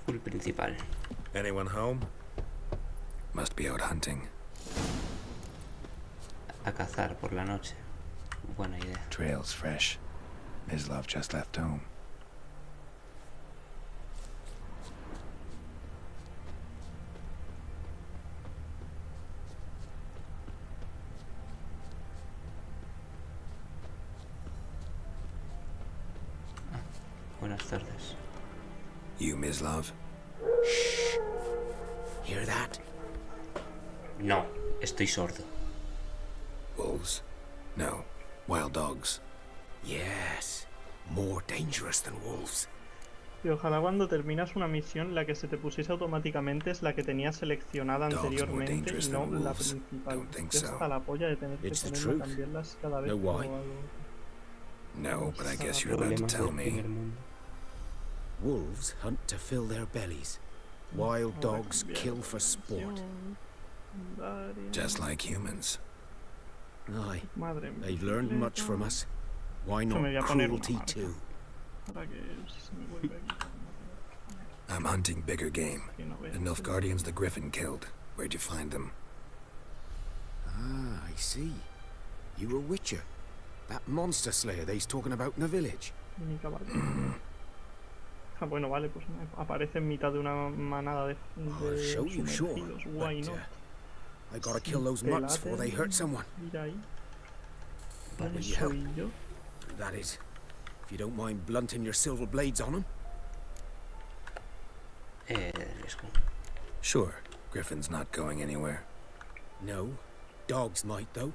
Full principal. Anyone home? Must be out hunting. A cazar por la noche. Buena idea. Trail's fresh. Mislav just left home. Buenas tardes. You, Mislav? Shh. Hear that? No, estoy sordo. Wolves? No. Wild dogs. Yes. More dangerous than wolves. Y ojalá cuando terminas una misión la que se te pusiese automáticamente es la que tenías seleccionada anteriormente y no la principal. Ya está la polla de tener que ponerlo, cambiarlas cada vez. No, but I guess you're about to tell me. Wolves hunt to fill their bellies. Wild dogs kill for sport. Just like humans. Aye, they've learned much from us. Why not cruelty too? I'm hunting bigger game. The Nilfgaardians the Griffin killed. Where'd you find them? Ah, I see. You a witcher. That monster slayer they's talking about in the village. Bueno, vale, pues aparece en mitad de una manada de I'll show you, sure. Why not? I gotta kill those mutts before they hurt someone. Mira ahí. ¿Dónde soy yo? That is, if you don't mind blunting your silver blades on them. Sure. Griffin's not going anywhere. No. Dogs might, though.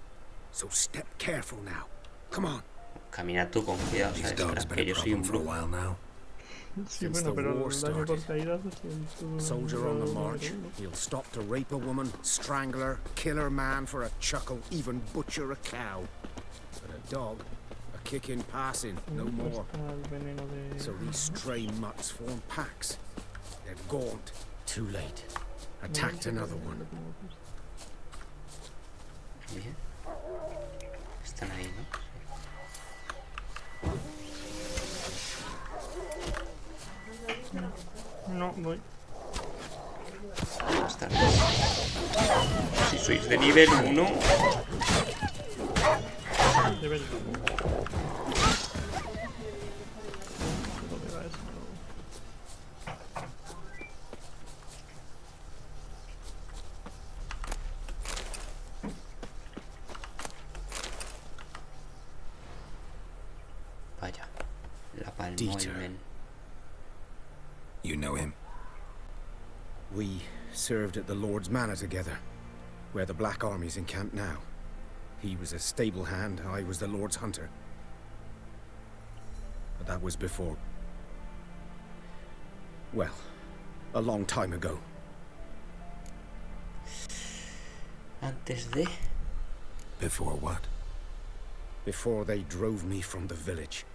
So step careful now. Come on. Camina tú con cuidado, These ¿sabes? dogs been a problem for a while now. Sí, bueno, pero el daño por caídas Soldier on the march. He'll stop to rape a woman, strangle her, kill her man for a chuckle, even butcher a cow. But a dog, a kick in passing, no more. So these stray mutts form packs. They're gaunt. Too late. Attacked another one. Bien. Están ahí, ¿no? No, voy. Buenas tardes. Si sois de nivel 1. Nivel 1. Vaya. La palmó el men. You know him? We served at the Lord's Manor together, where the Black Army's encamped now. He was a stable hand, I was the Lord's hunter. But that was before... well, a long time ago. Antes de... Before what? Before they drove me from the village.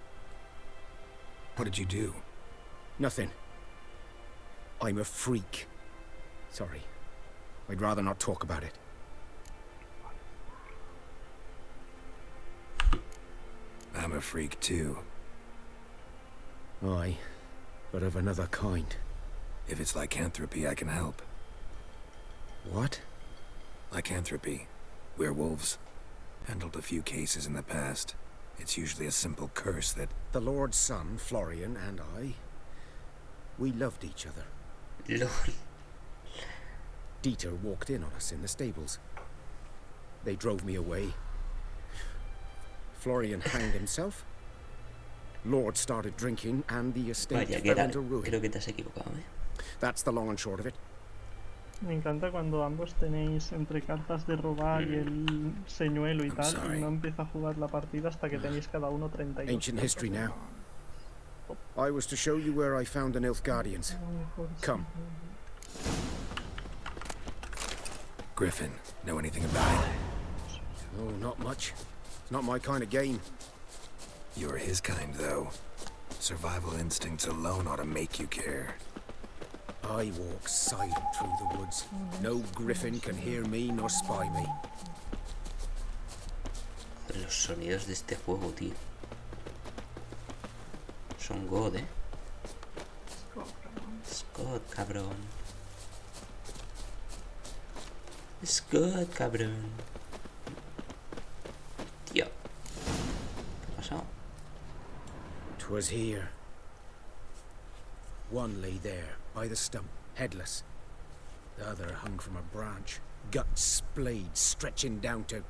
What did you do? Nothing. I'm a freak. Sorry. I'd rather not talk about it. I'm a freak too. Aye, but of another kind. If it's lycanthropy, I can help. What? Lycanthropy. Werewolves. Handled a few cases in the past. It's usually a simple curse that... The Lord's son, Florian, and I... we loved each other. LOL. Dieter walked in on us in the stables. They drove me away. Florian hanged himself. Lord started drinking, and the estate fell into ruin. Creo que te has equivocado, ¿eh? That's the long and short of it. Me encanta cuando ambos tenéis entre cartas de robar y el señuelo y tal, y no empieza a jugar la partida hasta que tenéis cada uno 32. Ancient history now. I was to show you where I found the Nilfgaardians. Come. Griffin, know anything about it? Oh, not much. It's not my kind of game. You're his kind, though. Survival instincts alone ought to make you care. I walk silent through the woods. No griffin can hear me nor spy me. Los sonidos de este juego, tío. Son God, ¿eh? Scott. good, cabrón. It's good, cabrón. Tío. ¿Qué ha pasado? 'Twas here. One lay there, by the stump, headless. The other hung from a branch, guts splayed, stretching down to...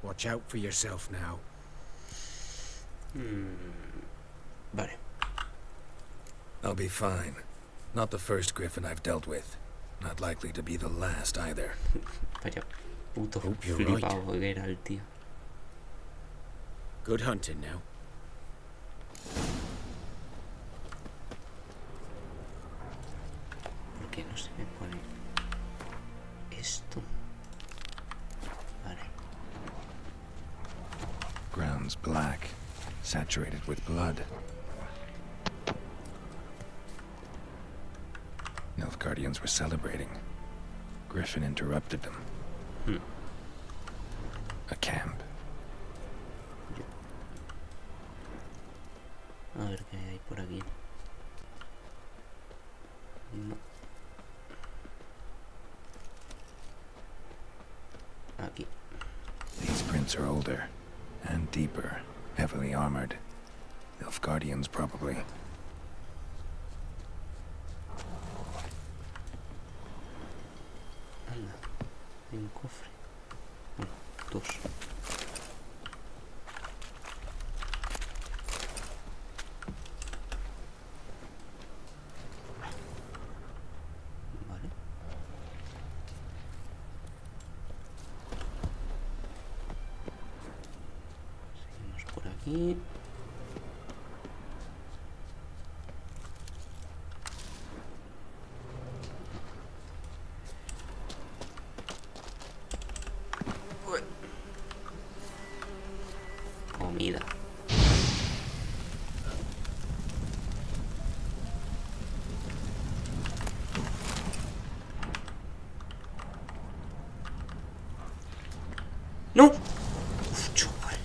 Watch out for yourself now. Vale. I'll be fine. Not the first griffin I've dealt with. Not likely to be the last either. Vaya puto Hope you're flipado que era el tío. Good hunting now. ¿Por qué no se me pone esto? Vale. Ground's black, saturated with blood. Nilfgaardians were celebrating. Griffin interrupted them. A camp. A ver qué hay por aquí. No. Aquí. These prints are older and deeper, heavily armored. Nilfgaardians, probably. Anda. Hay un cofre. Bueno, dos. Vale. Seguimos por aquí. Comida. ¡No! Uf, chaval.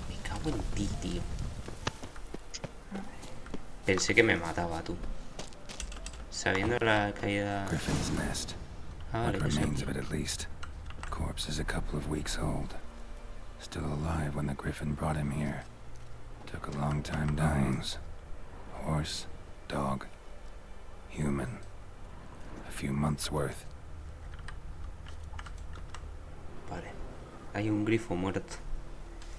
Me cago en ti, tío. Pensé que me mataba, tú. Sabiendo la caída... Griffin's nest. Ah, What vale, que sí. remains of it, at least. Corpse is a couple of weeks old. Still alive when the griffin brought him here. Took a long time dying. Horse, dog, human. A few months' worth. Vale. Hay un grifo muerto.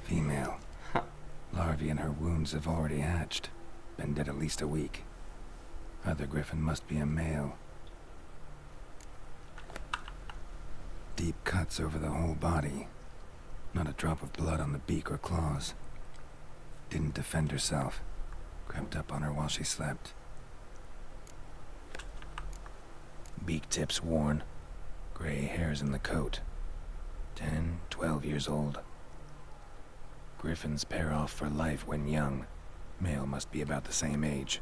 Female. Ja. Larvae in her wounds have already hatched. Been dead at least a week. Other griffin must be a male. Deep cuts over the whole body. Not a drop of blood on the beak or claws. Didn't defend herself. Crept up on her while she slept. Beak tips worn. Gray hairs in the coat. 10, 12 years old. Griffins pair off for life when young. Male must be about the same age.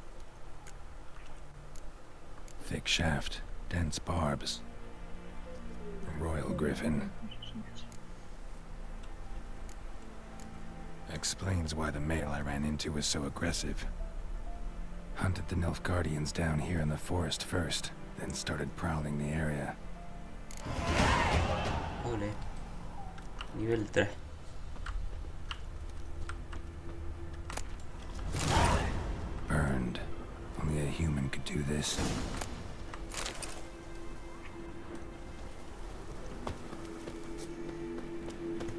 Thick shaft, dense barbs. A royal griffin. Explains why the male I ran into was so aggressive. Hunted the Nilfgaardians down here in the forest first, then started prowling the area. Ole. Nivel 3. Burned. Only a human could do this.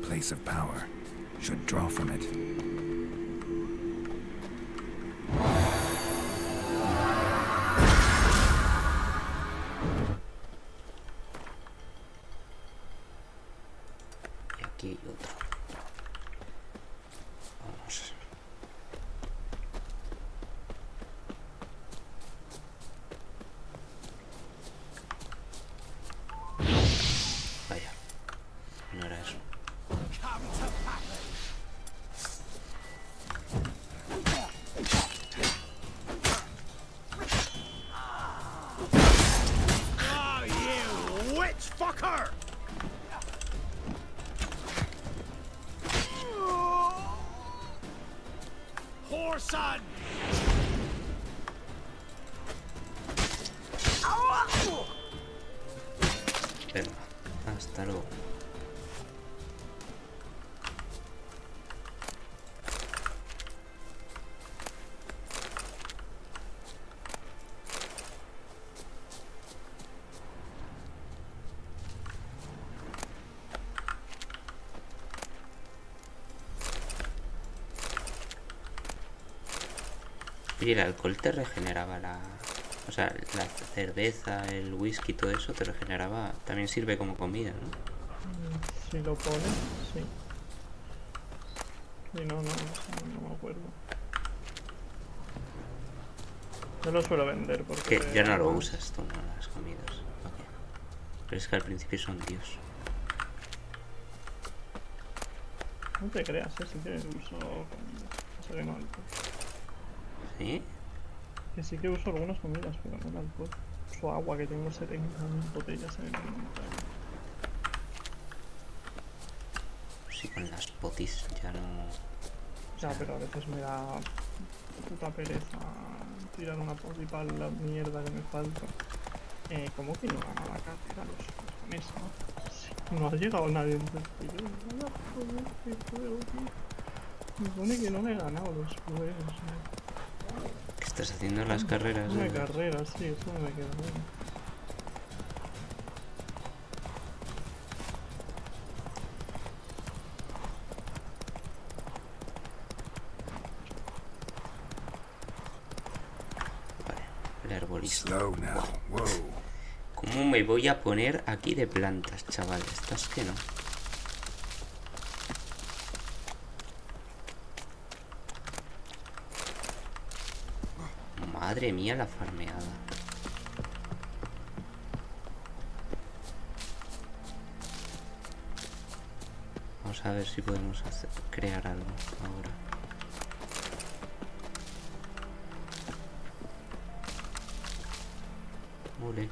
Place of power. Should draw from it. Y aquí hay otro. Vamos. Vaya. No era eso. Venga, hasta luego. Oye, el alcohol te regeneraba la... O sea, la cerveza, el whisky, todo eso te regeneraba... También sirve como comida, ¿no? Si lo pones, sí. Si no, no me acuerdo. No lo suelo vender porque... Que ya no lo usas tú, ¿no? Las comidas. Okay. Pero es que al principio son Dios. No te creas, sí que uso comidas. Pasa que no alcohol. ¿Sí? Que sí que uso algunas comidas, pero no el alcohol. Uso agua, que tengo 70 botellas en el inventario. Sí, con las potis ya no... Ya, pero a veces me da puta pereza tirar una poti para la mierda que me falta. ¿Cómo que no gana la carrera los japoneses? Sí, no ha llegado nadie en el juego, tío. Me pone que no le he ganado los juegos, ¿Qué estás haciendo las carreras? Una carrera, sí, eso no me queda bien. Vale, el arbolista. Slow now. Whoa. ¿Cómo me voy a poner aquí de plantas, chaval? Estás que no. Madre mía, la farmeada. Vamos a ver si podemos crear algo ahora. Ole.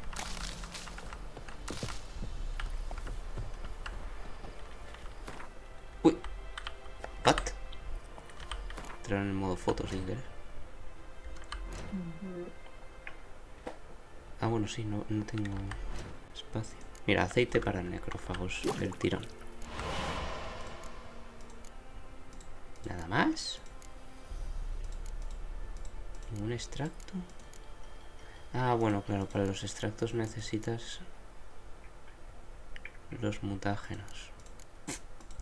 Uy. What? Entraron en modo foto sin querer. Ah, bueno, sí, no tengo espacio. Mira, aceite para necrófagos, el tirón. ¿Nada más? ¿Ningún extracto? Ah, bueno, claro, para los extractos necesitas los mutágenos.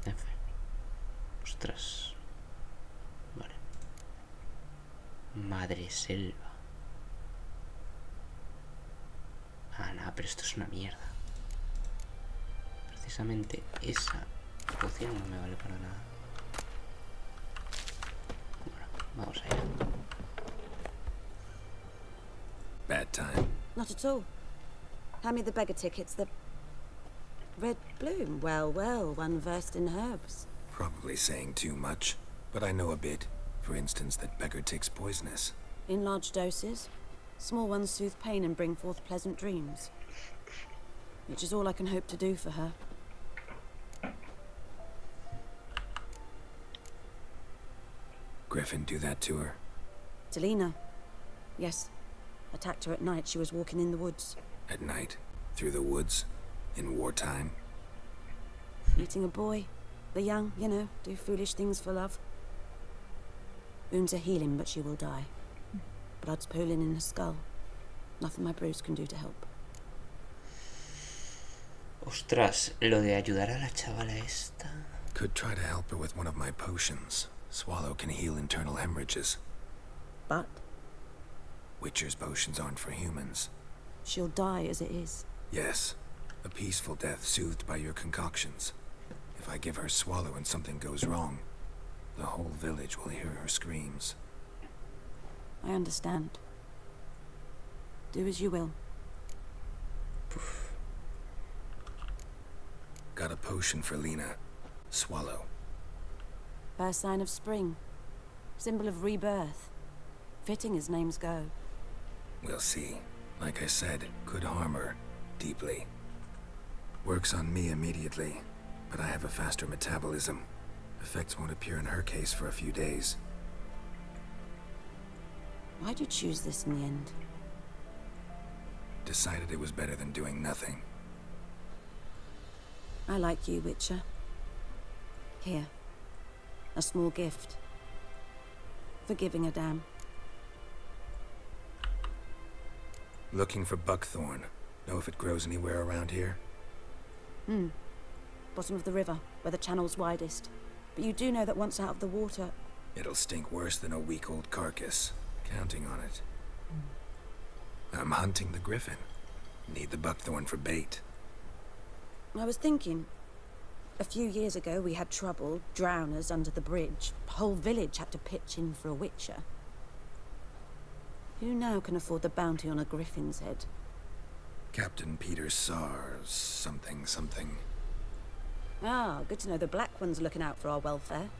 F. Ostras. Vale. Madre selva. Ah, nada, pero esto es una mierda. Precisamente esa poción no me vale para nada. Bueno, vamos allá. Bad time. Not at all. Hand me the beggar tickets. The red bloom. Well, well, one versed in herbs. Probably saying too much, but I know a bit. For instance, that beggar tick's poisonous. In large doses. Small ones soothe pain and bring forth pleasant dreams. Which is all I can hope to do for her. Griffin do that to her? Delina. Yes. Attacked her at night. She was walking in the woods. At night? Through the woods? In wartime? Meeting a boy. The young, you know, do foolish things for love. Wounds are healing, but she will die. Blood's pooling in her skull. Nothing my brews can do to help. Ostras, lo de ayudar a la chavala esta. Could try to help her with one of my potions. Swallow can heal internal hemorrhages. But Witcher's potions aren't for humans. she'll die as it is. Yes, a peaceful death soothed by your concoctions. If I give her Swallow and something goes wrong, the whole village will hear her screams. I understand. Do as you will. Got a potion for Lena. Swallow. First sign of spring. Symbol of rebirth. Fitting as names go. We'll see. Like I said, could harm her. Deeply. Works on me immediately, but I have a faster metabolism. Effects won't appear in her case for a few days. Why'd you choose this in the end? Decided it was better than doing nothing. I like you, Witcher. Here. A small gift. For giving a damn. Looking for buckthorn. Know if it grows anywhere around here? Bottom of the river, where the channel's widest. But you do know that once out of the water... It'll stink worse than a week-old carcass. Counting on it. I'm hunting the griffin. Need the buckthorn for bait. I was thinking... A few years ago we had trouble, drowners under the bridge. The whole village had to pitch in for a witcher. Who now can afford the bounty on a griffin's head? Captain Peter Sars, something. Ah, good to know the Black One's looking out for our welfare.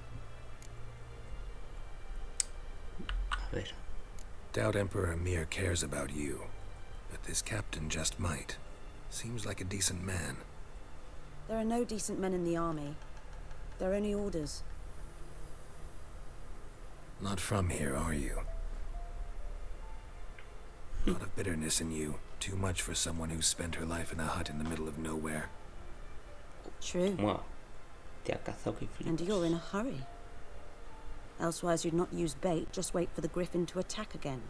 A ver. Doubt Emperor Emir cares about you, but this captain just might. Seems like a decent man. There are no decent men in the army. They're only orders. Not from here, are you? A lot of bitterness in you. Too much for someone who's spent her life in a hut in the middle of nowhere. True. Wow. Te ha cazado que And flipas. you're in a hurry. Elsewise you'd not use bait, just wait for the griffin to attack again.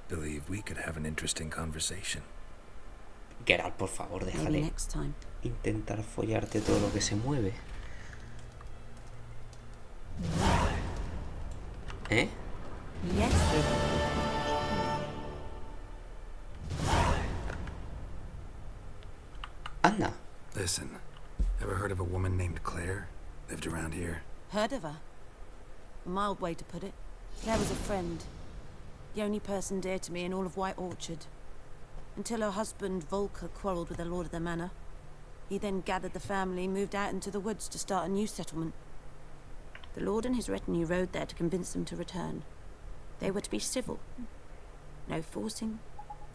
Believe we could have an interesting conversation. Geralt, por favor, Maybe déjale next time. intentar follarte todo lo que se mueve. ¿Eh? Yes. Anda. Listen, ever heard of a woman named Claire? Lived around here? Heard of her? A mild way to put it. Claire was a friend. The only person dear to me in all of White Orchard. Until her husband, Volker, quarrelled with the lord of the manor. He then gathered the family, moved out into the woods to start a new settlement. The lord and his retinue rode there to convince them to return. They were to be civil. No forcing,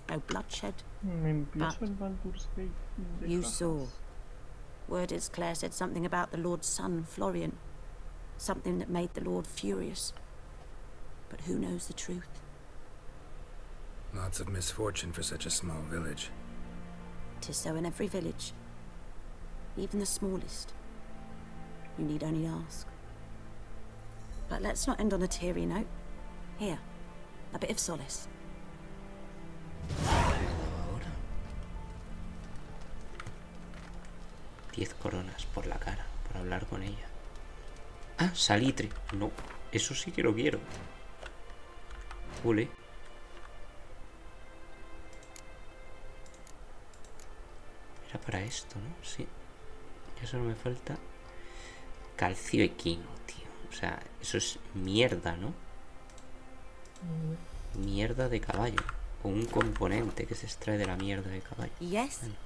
no bloodshed. Me empiezo el Baldur's Gate de You cajas. saw. Word is Claire said something about the lord's son, Florian. Something that made the lord furious. But who knows the truth? Lots of misfortune for such a small village. 'Tis so in every village. Even the smallest. You need only ask. But let's not end on a teary note. Here, a bit of solace. Ahora. 10 coronas por la cara, por hablar con ella. Ah, salitre. No, eso sí que lo quiero. Ule. Era para esto, ¿no? Sí. Ya solo me falta calcio equino, tío. O sea, eso es mierda, ¿no? Mierda de caballo. O un componente que se extrae de la mierda de caballo. Yes? Menos.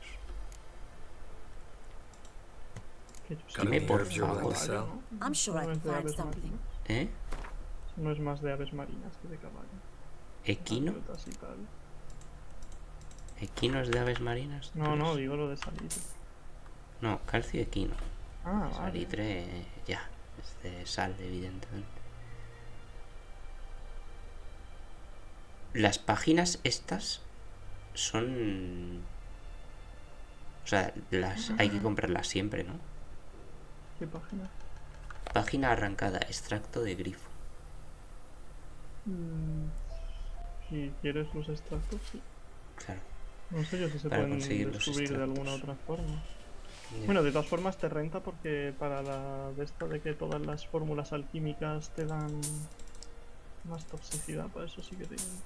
Que yo sé Dime, que por es de favor. caballo, ¿no? I'm sure I No can es de find aves something. marinas. ¿Eh? No es más de aves marinas que de caballo. ¿Equino? Gaviotas y tal. ¿Equino es de aves marinas? No, no, digo lo de salitre. No, calcio equino. Ah, vale. Salitre, ya. Es de sal, evidentemente. Las páginas estas son... O sea, las hay que comprarlas siempre, ¿no? ¿Qué página? Página arrancada, extracto de grifo. Si quieres los extractos, sí. Claro. No sé yo si se Para pueden conseguir los descubrir de alguna extractos. otra forma. Ya. Bueno, de todas formas te renta porque para la de esta de que todas las fórmulas alquímicas te dan más toxicidad, para eso sí que te interesa.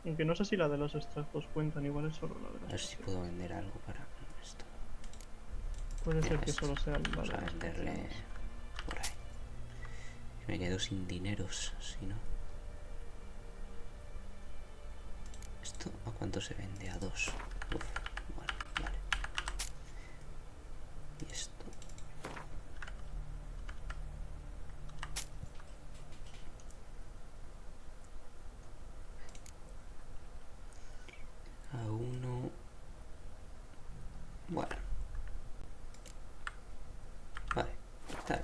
Aunque no sé si la de los extractos cuentan, igual es solo la de A las ver si pociones. puedo vender algo para esto. Puede ser Mira que esto. solo sea la de Vamos a las venderle pociones. por ahí. Que me quedo sin dineros, si no. ¿Esto a cuánto se vende? A 2. Uf, bueno, vale. Y esto. A 1. Bueno. Vale, está bien.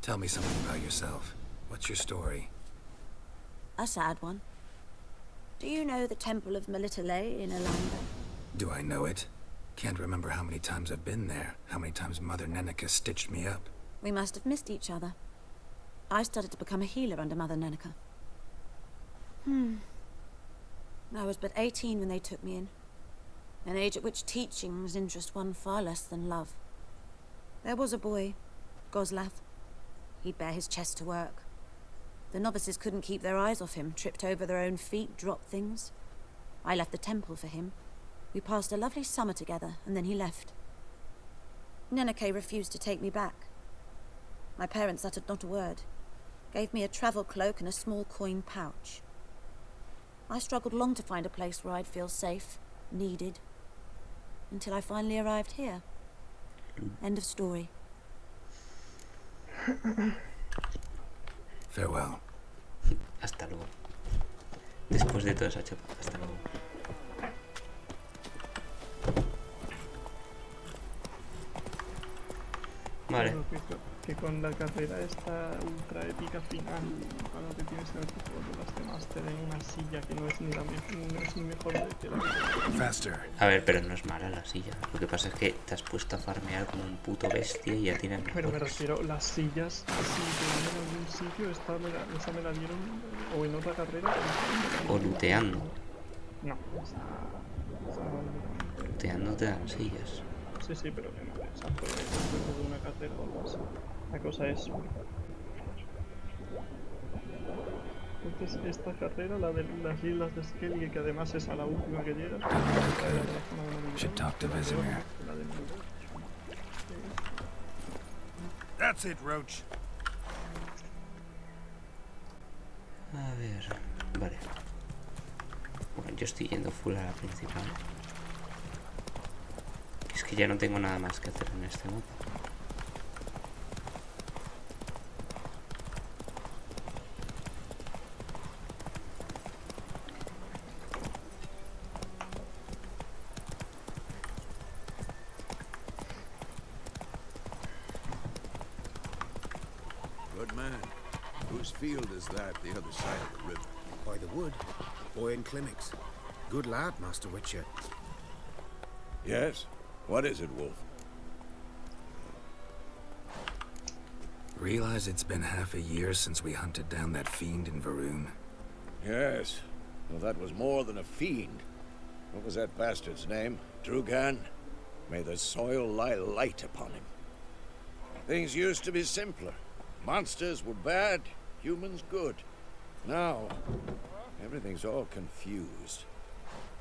Tell me something about yourself. What's your story? A sad one. Do you know the Temple of Melitele in Alanda? Do I know it? Can't remember how many times I've been there, how many times Mother Neneka stitched me up. We must have missed each other. I started to become a healer under Mother Neneka. I was but 18 when they took me in. An age at which teachings interest one far less than love. There was a boy, Goslav. He'd bare his chest to work. The novices couldn't keep their eyes off him, tripped over their own feet, dropped things. I left the temple for him. We passed a lovely summer together, and then he left. Neneke refused to take me back. My parents uttered not a word. Gave me a travel cloak and a small coin pouch. I struggled long to find a place where I'd feel safe, needed, until I finally arrived here. End of story. Farewell. Hasta luego. Después de toda esa chapa, hasta luego. Vale. Que con la carrera esta ultra épica final, cuando te tienes que meter todos los demás, te den una silla que no es ni la no es ni mejor que la que... Faster. A ver, pero no es mala la silla. Lo que pasa es que te has puesto a farmear como un puto bestia y ya tienes mejores. Pero me refiero, las sillas, si te dan en algún sitio, esa me la dieron o en otra carrera O looteando. No, Looteando te dan sillas. sí, pero que no, esa fue de una carrera o algo así. La cosa es... Entonces esta carrera, la de las islas de Skellige, que además es a la última que llegas, Should talk to Vesemir. That's it, Roach. A ver, vale. Bueno, yo estoy yendo full a la principal. Es que ya no tengo nada más que hacer en este mapa. Good man. Whose field is that, the other side of the river? By the wood. Boy in clinics. Good lad, Master Witcher. Yes? What is it, Wolf? Realize it's been half a year since we hunted down that fiend in Varun? Yes. Well, that was more than a fiend. What was that bastard's name? Drugan? May the soil lie light upon him. Things used to be simpler. Monsters were bad, humans good. Now, everything's all confused.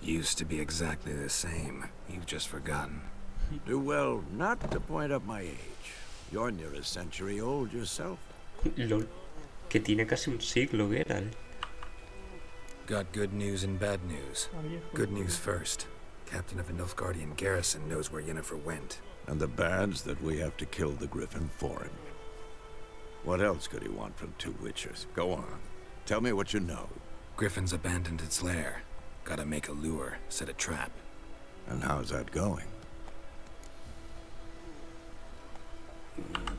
Used to be exactly the same. You've just forgotten. Do well not to point up my age. You're near a century old yourself. LOL. Que tiene casi un siglo, Geralt. Got good news and bad news. Good news first. Captain of a Nilfgaardian garrison knows where Yennefer went. And the bad's that we have to kill the Griffin for him. What else could he want from two Witchers? Go on. Tell me what you know. Griffin's abandoned its lair. Gotta make a lure, set a trap. And how's that going?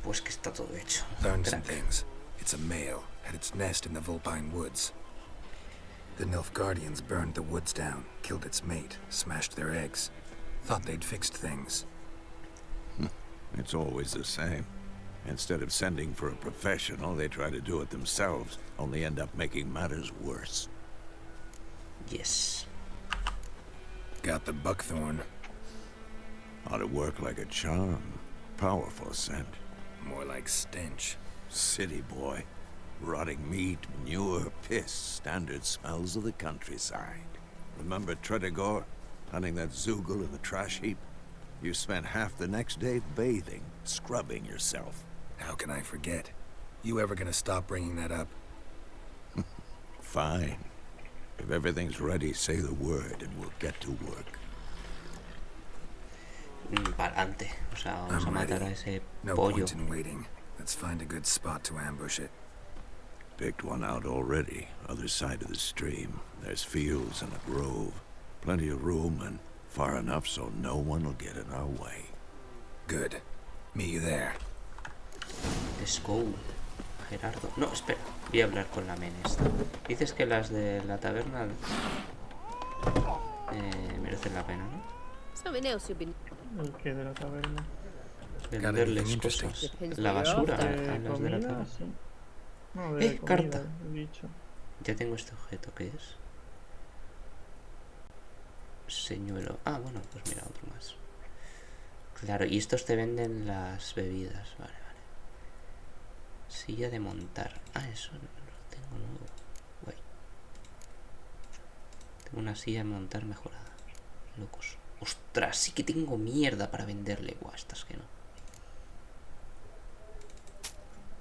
Pues que está todo hecho. Learned some things. It's a male, had its nest in the Vulpine Woods. The Nilfgaardians burned the woods down, killed its mate, smashed their eggs. Thought they'd fixed things. It's always the same. Instead of sending for a professional, they try to do it themselves, only end up making matters worse. Yes. Got the buckthorn. Ought to work like a charm. Powerful scent. More like stench. City boy. Rotting meat, manure, piss. Standard smells of the countryside. Remember Tredegor? Hunting that Zoogle in the trash heap? You spent half the next day bathing, scrubbing yourself. How can I forget? You ever gonna stop bringing that up? Fine. If everything's ready, say the word and we'll get to work. Pa'lante. O sea, vamos a I'm matar a ready. ese No pollo. point in waiting. Let's find a good spot to ambush it. Picked one out already, other side of the stream. There's fields and a grove. Plenty of room and far enough so no one will get in our way. Good. Meet you there. Let's go. Gerardo. No, espera. Voy a hablar con la men esta. Dices que las de la taberna merecen la pena, ¿no? Something else you've been... El que de la taberna. Venderles interesting? cosas. Depends La what you're basura after. a De los de la comida, taberna. sí. No, de comida, carta. he dicho. Ya tengo este objeto, ¿qué es? Señuelo. Ah, bueno, pues mira, otro más. Claro, y estos te venden las bebidas. Vale, vale. Silla de montar. Ah, eso no lo tengo nuevo. Guay. Tengo una silla de montar mejorada. Locos. Ostras, sí que tengo mierda para venderle. Buah, estas que no.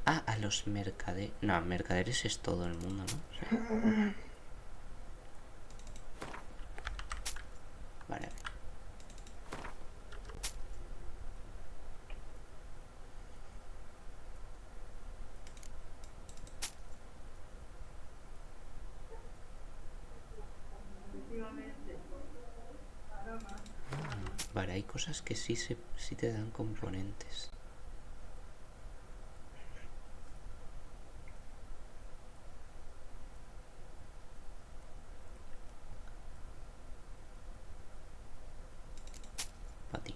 Ah, a los mercaderes. No, mercaderes es todo el mundo, ¿no? O sea... Vale. Vale, hay cosas que sí te dan componentes. Para ti.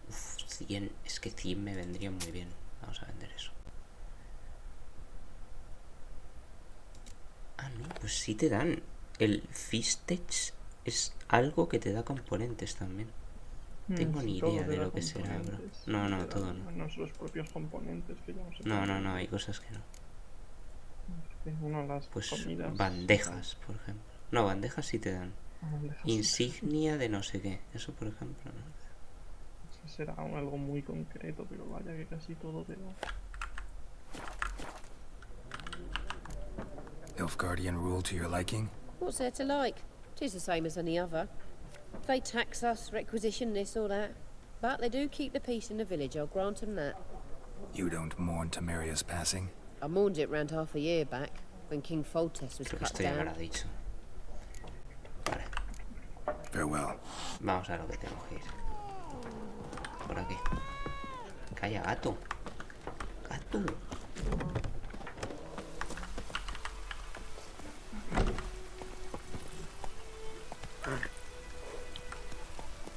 Uf, 100. Es que 100 me vendría muy bien. Vamos a vender eso. Ah, no, pues sí te dan. El Fistech es algo que te da componentes también. Tengo Sí, ni todo idea te de da lo que será, bro. componentes. No, no, Te todo dan no. menos los propios componentes que ya no se No, no, pueden no, hay vender. cosas que no. Es que uno las Pues comidas... bandejas, por ejemplo. No, bandejas sí te dan. Bandejas sí. Insignia de no sé qué. Eso, por ejemplo, no. Eso será algo muy concreto, pero vaya que casi todo te da. Nilfgaardian rule to your liking? What's there to like? 'Tis the same as any other. They tax us, requisition this or that. But they do keep the peace in the village, I'll grant them that. You don't mourn Temeria's passing? I mourned it round half a year back, when King Foltest was Creo que cut esto ya me lo down. ha dicho. Vale, Farewell. vamos a lo que tengo que ir. Por aquí. Calla, gato. Gato.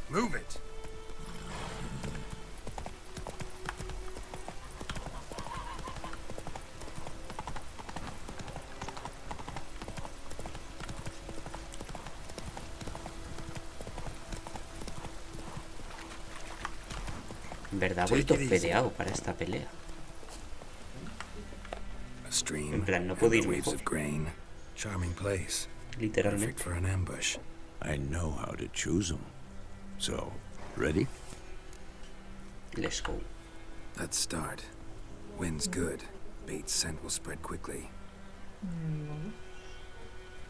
Move it! En verdad, he vuelto fedeado para esta pelea. A stream, En plan, no and puedo the ir waves mejor. of grain. Charming place. Perfect Literalmente. for an ambush. I know how to choose them. So, ready? Let's go. Let's start. Wind's good. Bait's scent will spread quickly.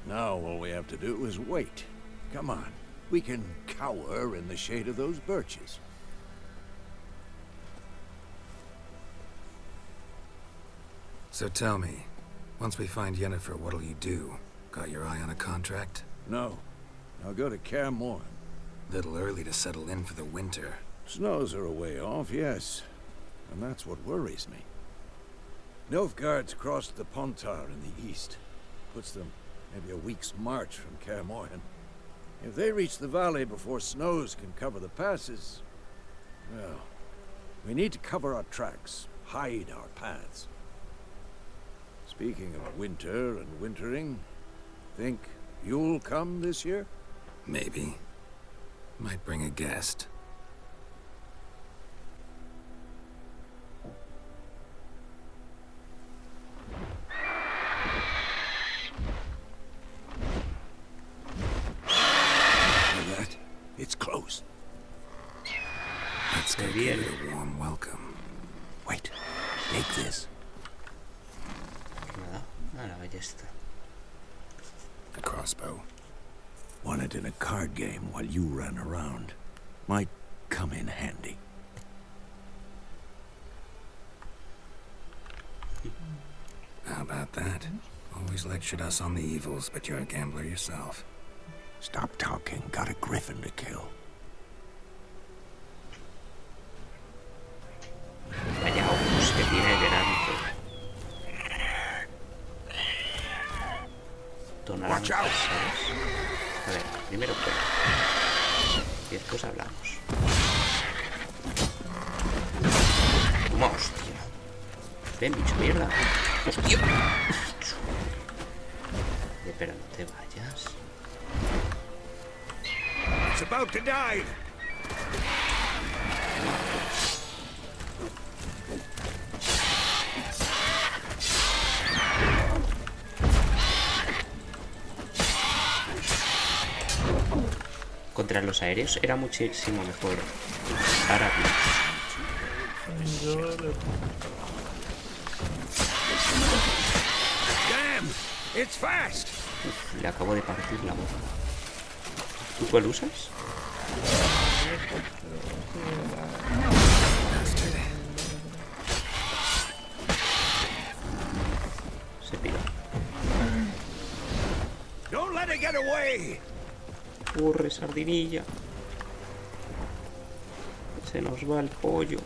Now all we have to do is wait. Come on. We can cower in the shade of those birches. So tell me, once we find Yennefer, what'll you do? Got your eye on a contract? No. I'll go to Kaer Morhen. Little early to settle in for the winter. Snows are a way off, yes. And that's what worries me. Nilfgaard's crossed the Pontar in the east. Puts them maybe a week's march from Kaer Morhen. If they reach the valley before snows can cover the passes, well, we need to cover our tracks, hide our paths. Speaking of winter and wintering, think you'll come this year? Maybe. Might bring a guest. Hear that? It's close. Let's go Muy give bien. it a warm welcome. Wait, take this. ¿Qué me ha dado? Ah, la ballesta. A crossbow. Won it in a card game while you ran around. Might come in handy. How about that? Always lectured us on the evils, but you're a gambler yourself. Stop talking. Got a griffin to kill. Vaya ojos que tiene delante. Watch out. ¿Sabes? A ver, primero fuera. Y después hablamos. Toma, hostia. Ven, bicho mierda. Hostia. Pero no te vayas. It's about to die. Contra los aéreos era muchísimo mejor. Ahora Yo le... Damn! It's fast. uf, le acabo de partir la boca. ¿Tú cuál usas? Se piró. Don't let it get away. Corre, sardinilla. Se nos va el pollo.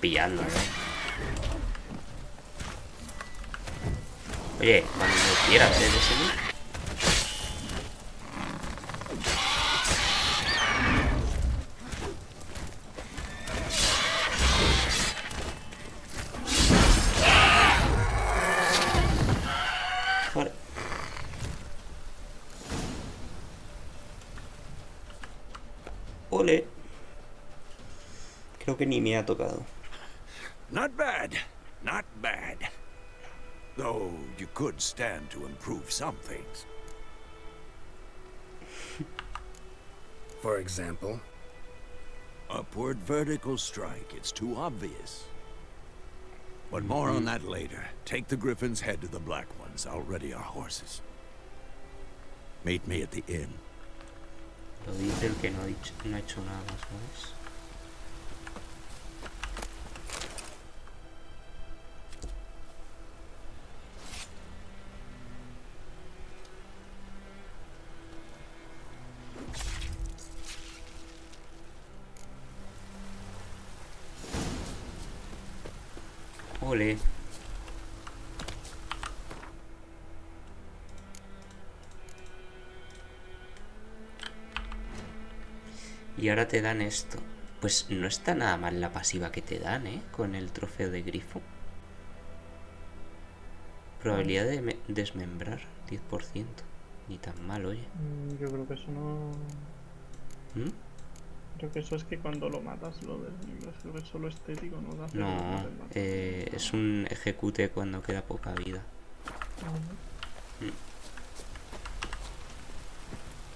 Pillando, ¿no? Oye, cuando quieras, de seguir. Vale. Ole. Creo que ni me ha tocado. Not bad. Not bad. Though you could stand to improve some things. For example? Upward vertical strike. It's too obvious. But more on that later. Take the Griffin's head to the Black Ones. I'll ready our horses. Meet me at the inn. Lo dice el que no ha hecho nada, ¿sabes? Ole. Y ahora te dan esto. Pues no está nada mal la pasiva que te dan, ¿eh? Con el trofeo de grifo. Probabilidad de desmembrar, 10%. Ni tan mal, oye. Yo creo que eso no... ¿Mm? Creo que eso es que cuando lo matas lo desmembras. Creo que es solo estético, ¿no? Da No, es un ejecute cuando queda poca vida.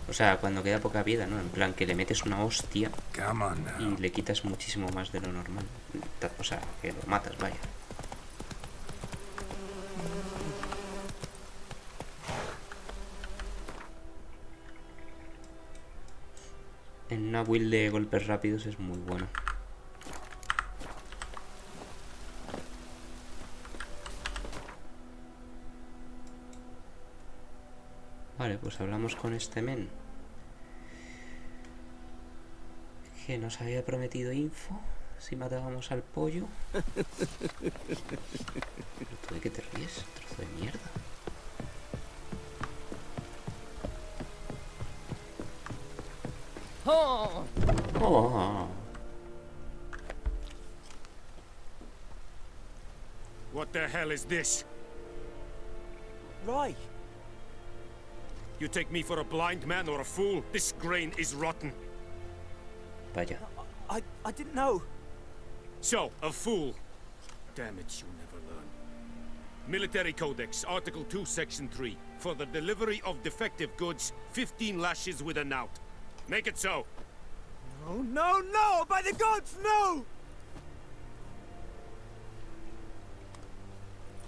O sea, cuando queda poca vida, ¿no? En plan, que le metes una hostia y le quitas muchísimo más de lo normal. O sea, que lo matas, vaya. En una build de golpes rápidos es muy bueno. Vale, pues hablamos con este men que nos había prometido info si matábamos al pollo. ¿Pero tú de qué te ríes? Trozo de mierda. Oh. Oh. What the hell is this? Right. You take me for a blind man or a fool? This grain is rotten. Vaya. I didn't know. So, a fool. Damn it, you never learn. Military Codex, Article 2, Section 3. For the delivery of defective goods, 15 lashes with a knout. Make it so. Oh, no, no! By the gods, no!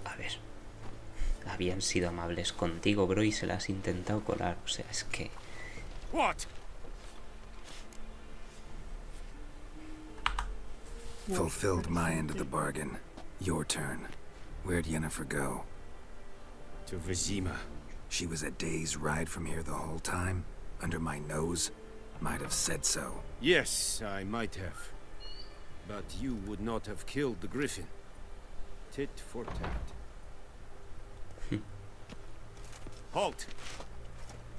A ver. Habían sido amables contigo, bro, y se las has intentado colar. O sea, es que... What? Fulfilled my end of the bargain. Your turn. Where'd Yennefer go? To Vizima. She was a day's ride from here the whole time? Under my nose? Might have said so. Yes, I might have. But you would not have killed the griffin. Tit for tat. Halt!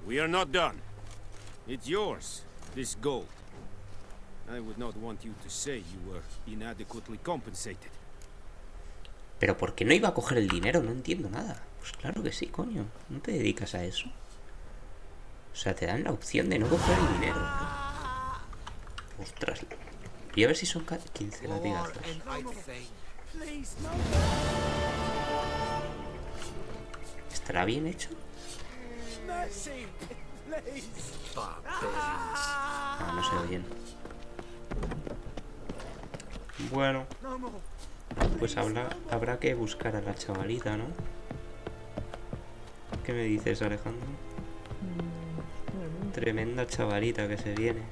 We are not done. It's yours, this gold. I would not want you to say you were inadequately compensated. ¿Pero por qué no iba a coger el dinero? No entiendo nada. Pues claro que sí, coño. ¿No te dedicas a eso? O sea, te dan la opción de no coger el dinero. Ostras. Voy a ver si son 15 latigazos. ¿Estará bien hecho? Ah, no se oyen. Bueno, pues habrá que buscar a la chavalita, ¿no? ¿Qué me dices, Alejandro? Tremenda chavalita que se viene.